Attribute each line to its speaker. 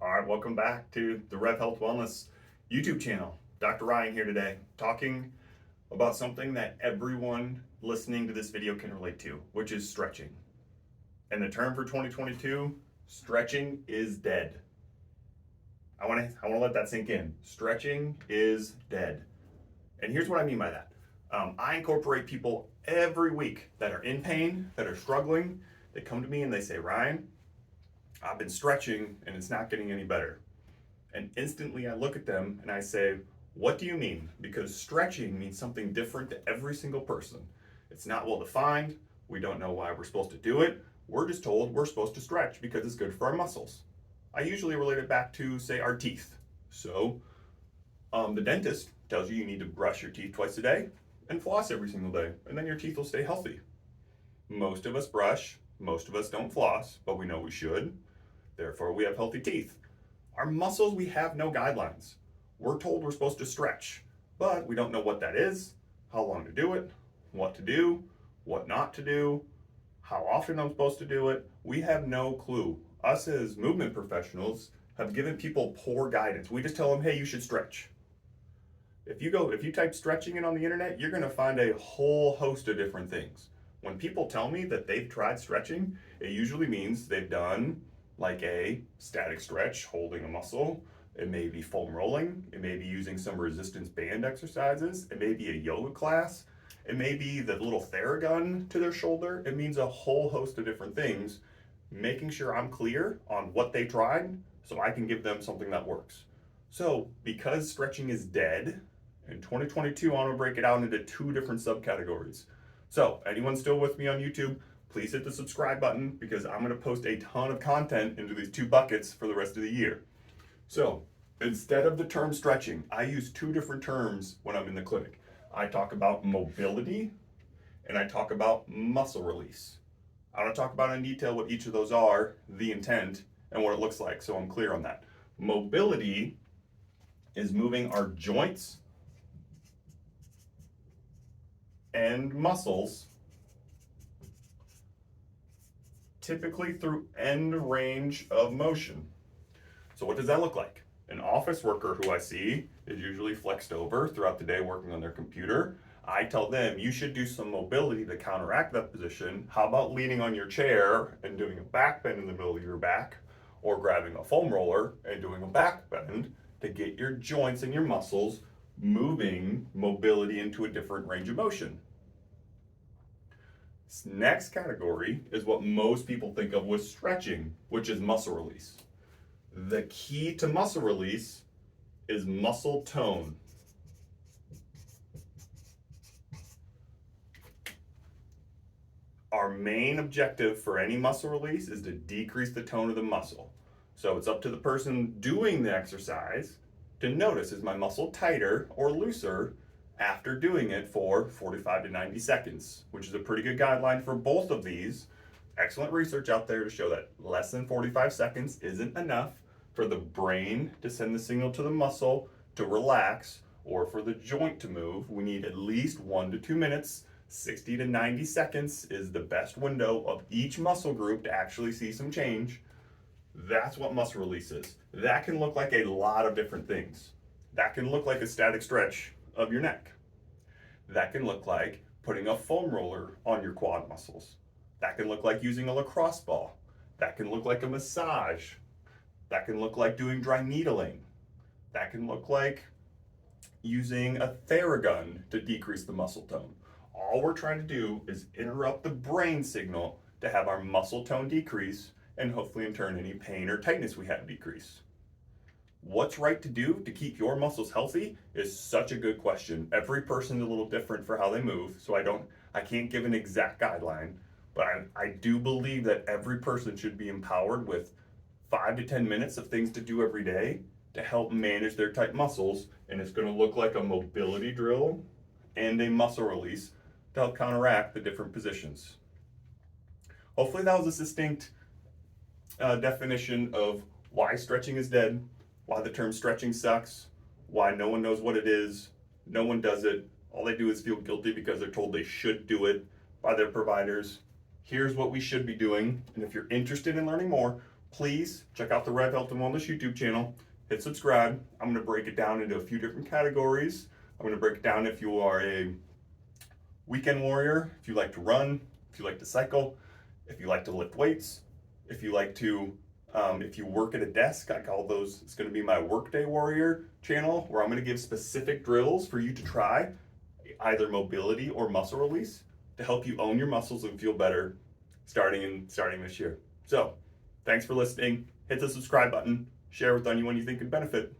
Speaker 1: All right, welcome back to the Rev Health Wellness YouTube channel. Dr. Ryan here today, talking about something that everyone listening to this video can relate to, which is stretching. And the term for 2022, stretching is dead. I want to let that sink in. Stretching is dead. And here's what I mean by that. I incorporate people every week that are in pain, that are struggling. They come to me and they say, Ryan, I've been stretching and it's not getting any better. And instantly I look at them and I say, what do you mean? Because stretching means something different to every single person. It's not well defined. We don't know why we're supposed to do it. We're just told we're supposed to stretch because it's good for our muscles. I usually relate it back to, say, our teeth. So the dentist tells you need to brush your teeth twice a day and floss every single day, and then your teeth will stay healthy. Most of us brush, most of us don't floss, but we know we should. Therefore, we have healthy teeth. Our muscles, we have no guidelines. We're told we're supposed to stretch, but we don't know what that is, how long to do it, what to do, what not to do, how often I'm supposed to do it. We have no clue. Us as movement professionals have given people poor guidance. We just tell them, hey, you should stretch. If you type stretching in on the internet, you're going to find a whole host of different things. When people tell me that they've tried stretching, it usually means they've done like a static stretch, holding a muscle. It may be foam rolling. It may be using some resistance band exercises. It may be a yoga class. It may be the little Theragun to their shoulder. It means a whole host of different things, making sure I'm clear on what they tried so I can give them something that works. So because stretching is dead, in 2022, I want to break it out into two different subcategories. So anyone still with me on YouTube, please hit the subscribe button because I'm going to post a ton of content into these two buckets for the rest of the year. So instead of the term stretching, I use two different terms when I'm in the clinic. I talk about mobility and I talk about muscle release. I don't talk about in detail what each of those are, the intent, and what it looks like, so I'm clear on that. Mobility is moving our joints and muscles typically through end range of motion. So what does that look like? An office worker who I see is usually flexed over throughout the day working on their computer. I tell them you should do some mobility to counteract that position. How about leaning on your chair and doing a back bend in the middle of your back, or grabbing a foam roller and doing a back bend to get your joints and your muscles moving mobility into a different range of motion. This next category is what most people think of with stretching, which is muscle release. The key to muscle release is muscle tone. Our main objective for any muscle release is to decrease the tone of the muscle. So it's up to the person doing the exercise to notice, is my muscle tighter or looser after doing it for 45 to 90 seconds, which is a pretty good guideline for both of these. Excellent research out there to show that less than 45 seconds isn't enough for the brain to send the signal to the muscle to relax, or for the joint to move. We need at least 1 to 2 minutes. 60 to 90 seconds is the best window of each muscle group to actually see some change. That's what muscle release is. That can look like a lot of different things. That can look like a static stretch of your neck. That can look like putting a foam roller on your quad muscles. That can look like using a lacrosse ball. That can look like a massage. That can look like doing dry needling. That can look like using a Theragun to decrease the muscle tone. All we're trying to do is interrupt the brain signal to have our muscle tone decrease, and hopefully in turn any pain or tightness we have decrease. What's right to do to keep your muscles healthy is such a good question. Every person is a little different for how they move, so I can't give an exact guideline, but I do believe that every person should be empowered with 5 to 10 minutes of things to do every day to help manage their tight muscles, and it's going to look like a mobility drill and a muscle release to help counteract the different positions. Hopefully that was a succinct definition of why stretching is dead, why the term stretching sucks, why no one knows what it is, no one does it, all they do is feel guilty because they're told they should do it by their providers. Here's what we should be doing, and if you're interested in learning more, please check out the Rev Health and Wellness YouTube channel. Hit subscribe. I'm going to break it down into a few different categories. I'm going to break it down if you are a weekend warrior, if you like to run, if you like to cycle, if you like to lift weights, if you like to, if you work at a desk. I call those, it's going to be my Workday Warrior channel, where I'm going to give specific drills for you to try, either mobility or muscle release, to help you own your muscles and feel better starting this year. So, thanks for listening. Hit the subscribe button. Share with anyone you think could benefit.